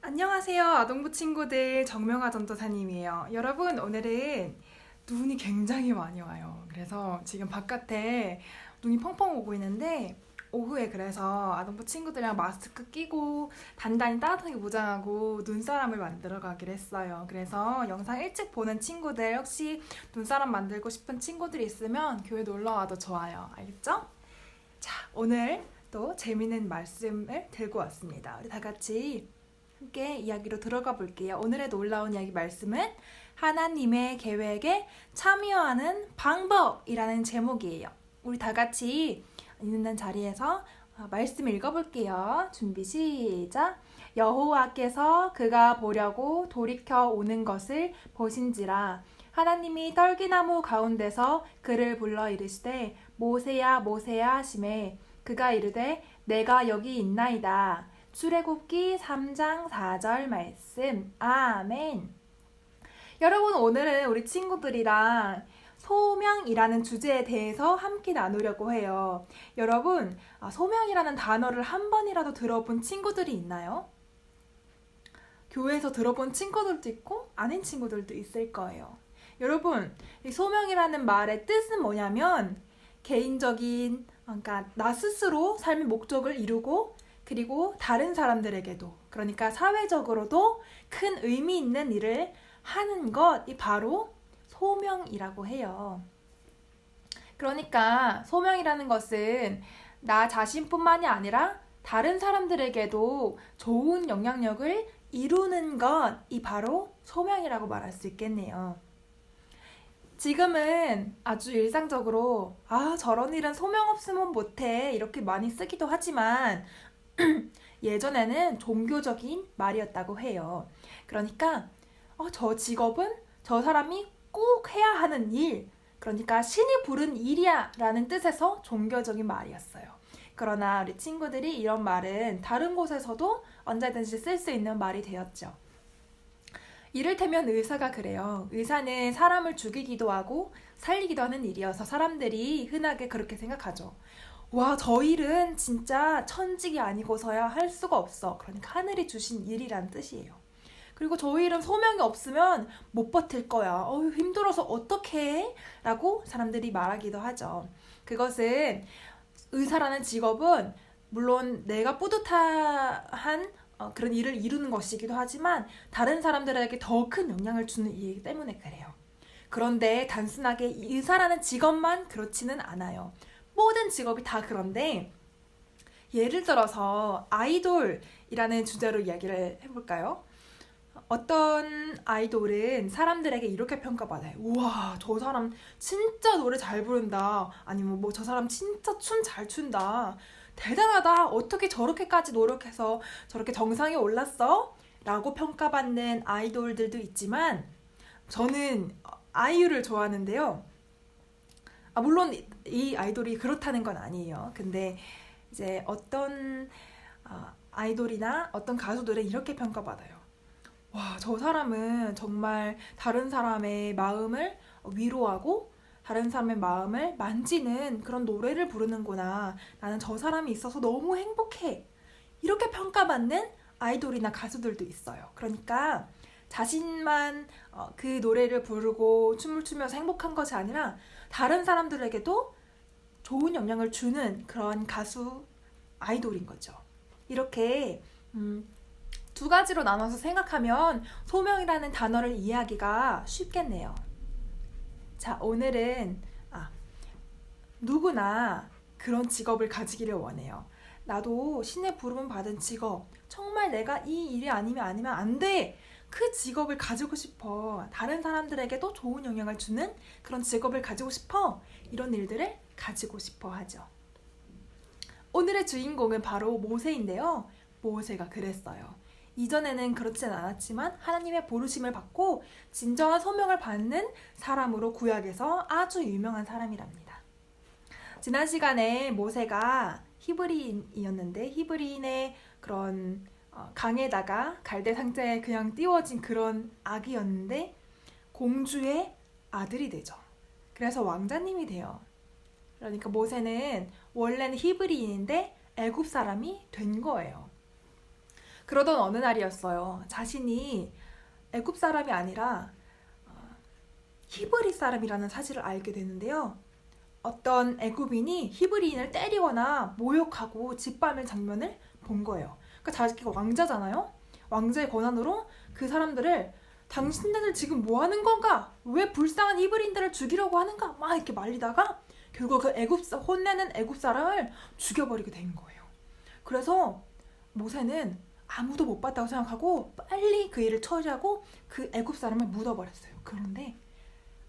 안녕하세요, 아동부 친구들. 정명아 전도사님이에요. 여러분, 오늘은 눈이 굉장히 많이 와요. 그래서 지금 바깥에 눈이 펑펑 오고 있는데, 오후에 그래서 아동부 친구들이랑 마스크 끼고 단단히 따뜻하게 무장하고 눈사람을 만들어 가기로 했어요. 그래서 영상 일찍 보는 친구들, 혹시 눈사람 만들고 싶은 친구들이 있으면 교회 놀러 와도 좋아요. 알겠죠? 자, 오늘 또 재밌는 말씀을 들고 왔습니다. 우리 다 같이 함께 이야기로 들어가 볼게요. 오늘의 놀라운 이야기 말씀은 하나님의 계획에 참여하는 방법이라는 제목이에요. 우리 다 같이 있는 자리에서 말씀 읽어볼게요. 준비 시작. 여호와께서 그가 보려고 돌이켜 오는 것을 보신지라 하나님이 떨기나무 가운데서 그를 불러 이르시되 모세야 모세야 하시매 그가 이르되 내가 여기 있나이다. 출애굽기 3장 4절 말씀. 아멘. 여러분, 오늘은 우리 친구들이랑 소명이라는 주제에 대해서 함께 나누려고 해요. 여러분, 소명이라는 단어를 한 번이라도 들어본 친구들이 있나요? 교회에서 들어본 친구들도 있고 아닌 친구들도 있을 거예요. 여러분, 이 소명이라는 말의 뜻은 뭐냐면 개인적인, 그러니까 나 스스로 삶의 목적을 이루고 그리고 다른 사람들에게도, 그러니까 사회적으로도 큰 의미 있는 일을 하는 것이 바로 소명이라고 해요. 그러니까 소명이라는 것은 나 자신뿐만이 아니라 다른 사람들에게도 좋은 영향력을 이루는 것이 바로 소명이라고 말할 수 있겠네요. 지금은 아주 일상적으로 저런 일은 소명 없으면 못해 이렇게 많이 쓰기도 하지만 예전에는 종교적인 말이었다고 해요. 그러니까 저 직업은 저 사람이 꼭 해야 하는 일, 그러니까 신이 부른 일이야 라는 뜻에서 종교적인 말이었어요. 그러나 우리 친구들이 이런 말은 다른 곳에서도 언제든지 쓸 수 있는 말이 되었죠. 이를테면 의사가 그래요. 의사는 사람을 죽이기도 하고 살리기도 하는 일이어서 사람들이 흔하게 그렇게 생각하죠. 와, 저 일은 진짜 천직이 아니고서야 할 수가 없어. 그러니까 하늘이 주신 일이란 뜻이에요. 그리고 저 일은 소명이 없으면 못 버틸 거야. 힘들어서 어떡해? 라고 사람들이 말하기도 하죠. 그것은 의사라는 직업은 물론 내가 뿌듯한 그런 일을 이루는 것이기도 하지만 다른 사람들에게 더 큰 영향을 주는 일이기 때문에 그래요. 그런데 단순하게 의사라는 직업만 그렇지는 않아요. 모든 직업이 다 그런데 예를 들어서 아이돌이라는 주제로 이야기를 해볼까요? 어떤 아이돌은 사람들에게 이렇게 평가받아요. 우와, 저 사람 진짜 노래 잘 부른다. 아니면 뭐 저 사람 진짜 춤 잘 춘다. 대단하다. 어떻게 저렇게까지 노력해서 저렇게 정상에 올랐어? 라고 평가받는 아이돌들도 있지만 저는 아이유를 좋아하는데요. 물론 이 아이돌이 그렇다는 건 아니에요. 근데 이제 어떤 아이돌이나 어떤 가수들은 이렇게 평가받아요. 와, 저 사람은 정말 다른 사람의 마음을 위로하고 다른 사람의 마음을 만지는 그런 노래를 부르는구나. 나는 저 사람이 있어서 너무 행복해. 이렇게 평가받는 아이돌이나 가수들도 있어요. 그러니까 자신만 그 노래를 부르고 춤을 추면서 행복한 것이 아니라 다른 사람들에게도 좋은 영향을 주는 그런 가수, 아이돌인 거죠. 이렇게 두 가지로 나눠서 생각하면 소명이라는 단어를 이해하기가 쉽겠네요. 자, 오늘은 누구나 그런 직업을 가지기를 원해요. 나도 신의 부름을 받은 직업, 정말 내가 이 일이 아니면 안 돼! 그 직업을 가지고 싶어. 다른 사람들에게도 좋은 영향을 주는 그런 직업을 가지고 싶어. 이런 일들을 가지고 싶어 하죠. 오늘의 주인공은 바로 모세인데요. 모세가 그랬어요. 이전에는 그렇진 않았지만 하나님의 부르심을 받고 진정한 소명을 받는 사람으로 구약에서 아주 유명한 사람이랍니다. 지난 시간에 모세가 히브리인이었는데 히브리인의 그런 강에다가 갈대 상자에 그냥 띄워진 그런 아기였는데 공주의 아들이 되죠. 그래서 왕자님이 돼요. 그러니까 모세는 원래는 히브리인인데 애굽 사람이 된 거예요. 그러던 어느 날이었어요. 자신이 애굽 사람이 아니라 히브리 사람이라는 사실을 알게 되는데요. 어떤 애굽인이 히브리인을 때리거나 모욕하고 짓밟는 장면을 본 거예요. 그러니까 자기가 왕자잖아요. 왕자의 권한으로 그 사람들을 당신네들 지금 뭐 하는 건가? 왜 불쌍한 히브리인들을 죽이려고 하는가? 막 이렇게 말리다가 결국 그 혼내는 애굽 사람을 죽여버리게 된 거예요. 그래서 모세는 아무도 못 봤다고 생각하고 빨리 그 일을 처리하고 그 애굽 사람을 묻어버렸어요. 그런데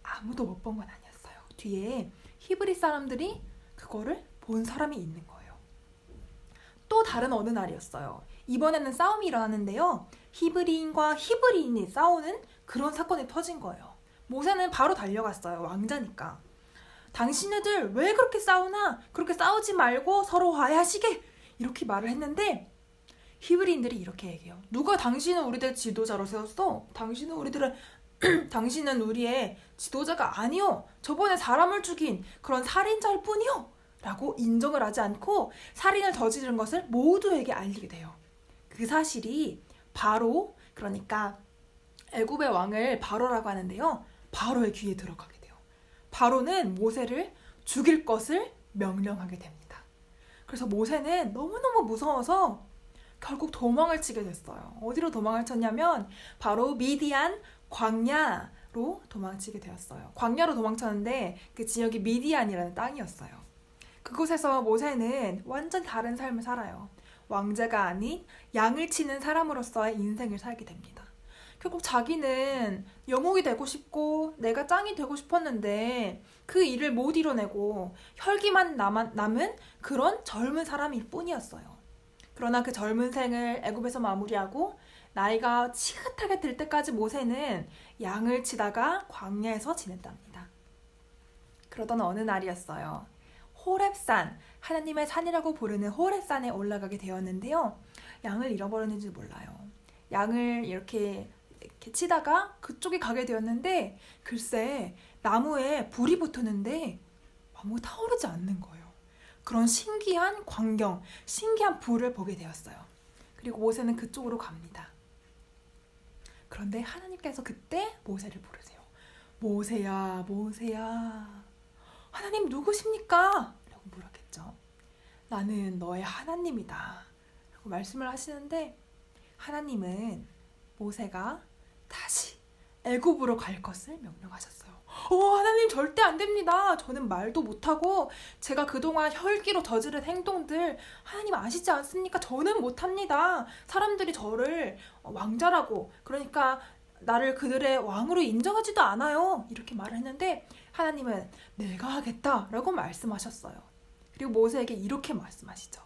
아무도 못 본 건 아니었어요. 뒤에 히브리 사람들이 그거를 본 사람이 있는 거예요. 또 다른 어느 날이었어요. 이번에는 싸움이 일어났는데요. 히브리인과 히브리인이 싸우는 그런 사건이 터진 거예요. 모세는 바로 달려갔어요. 왕자니까. 당신네들 왜 그렇게 싸우나? 그렇게 싸우지 말고 서로 화해하시게! 이렇게 말을 했는데 히브리인들이 이렇게 얘기해요. 누가 당신은 우리들 지도자로 세웠어? 당신은 우리의 지도자가 아니요. 저번에 사람을 죽인 그런 살인자일 뿐이요. 라고 인정을 하지 않고 살인을 저지른 것을 모두에게 알리게 돼요. 그 사실이 바로, 그러니까 애굽의 왕을 바로라고 하는데요. 바로의 귀에 들어가게 돼요. 바로는 모세를 죽일 것을 명령하게 됩니다. 그래서 모세는 너무너무 무서워서 결국 도망을 치게 됐어요. 어디로 도망을 쳤냐면 바로 미디안 광야로 도망치게 되었어요. 광야로 도망쳤는데 그 지역이 미디안이라는 땅이었어요. 그곳에서 모세는 완전 다른 삶을 살아요. 왕자가 아닌 양을 치는 사람으로서의 인생을 살게 됩니다. 결국 자기는 영웅이 되고 싶고 내가 짱이 되고 싶었는데 그 일을 못 이뤄내고 혈기만 남은 그런 젊은 사람일 뿐이었어요. 그러나 그 젊은 생을 애굽에서 마무리하고 나이가 지긋하게 들 때까지 모세는 양을 치다가 광야에서 지냈답니다. 그러던 어느 날이었어요. 호렙산, 하나님의 산이라고 부르는 호렙산에 올라가게 되었는데요. 양을 잃어버렸는지 몰라요. 양을 이렇게 치다가 그쪽에 가게 되었는데 글쎄 나무에 불이 붙었는데 아무것도 타오르지 않는 거예요. 그런 신기한 광경, 신기한 불을 보게 되었어요. 그리고 모세는 그쪽으로 갑니다. 그런데 하나님께서 그때 모세를 부르세요. 모세야, 모세야. 하나님 누구십니까? 라고 물었겠죠. 나는 너의 하나님이다. 라고 말씀을 하시는데 하나님은 모세가 다시 애굽으로 갈 것을 명령하셨어요. 하나님 절대 안 됩니다. 저는 말도 못하고 제가 그동안 혈기로 저지른 행동들 하나님 아시지 않습니까? 저는 못합니다. 사람들이 저를 왕자라고, 그러니까 나를 그들의 왕으로 인정하지도 않아요. 이렇게 말을 했는데 하나님은 내가 하겠다라고 말씀하셨어요. 그리고 모세에게 이렇게 말씀하시죠.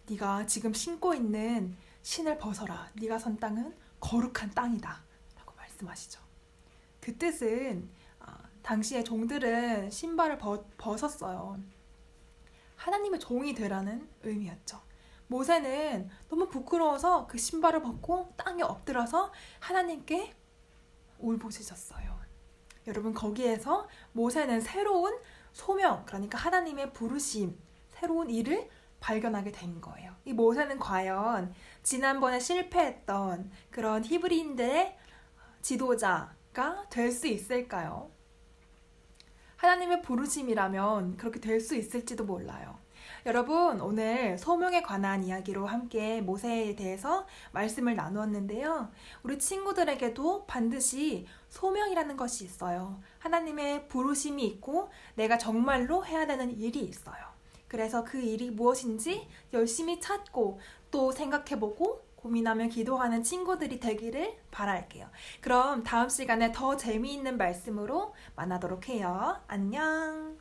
네가 지금 신고 있는 신을 벗어라. 네가 선 땅은 거룩한 땅이다. 라고 말씀하시죠. 그 뜻은 당시의 종들은 신발을 벗었어요. 하나님의 종이 되라는 의미였죠. 모세는 너무 부끄러워서 그 신발을 벗고 땅에 엎드려서 하나님께 울부짖었어요. 여러분, 거기에서 모세는 새로운 소명, 그러니까 하나님의 부르심, 새로운 일을 발견하게 된 거예요. 이 모세는 과연 지난번에 실패했던 그런 히브리인들의 지도자가 될 수 있을까요? 하나님의 부르심이라면 그렇게 될 수 있을지도 몰라요. 여러분, 오늘 소명에 관한 이야기로 함께 모세에 대해서 말씀을 나누었는데요. 우리 친구들에게도 반드시 소명이라는 것이 있어요. 하나님의 부르심이 있고 내가 정말로 해야 되는 일이 있어요. 그래서 그 일이 무엇인지 열심히 찾고 또 생각해보고 고민하며 기도하는 친구들이 되기를 바랄게요. 그럼 다음 시간에 더 재미있는 말씀으로 만나도록 해요. 안녕!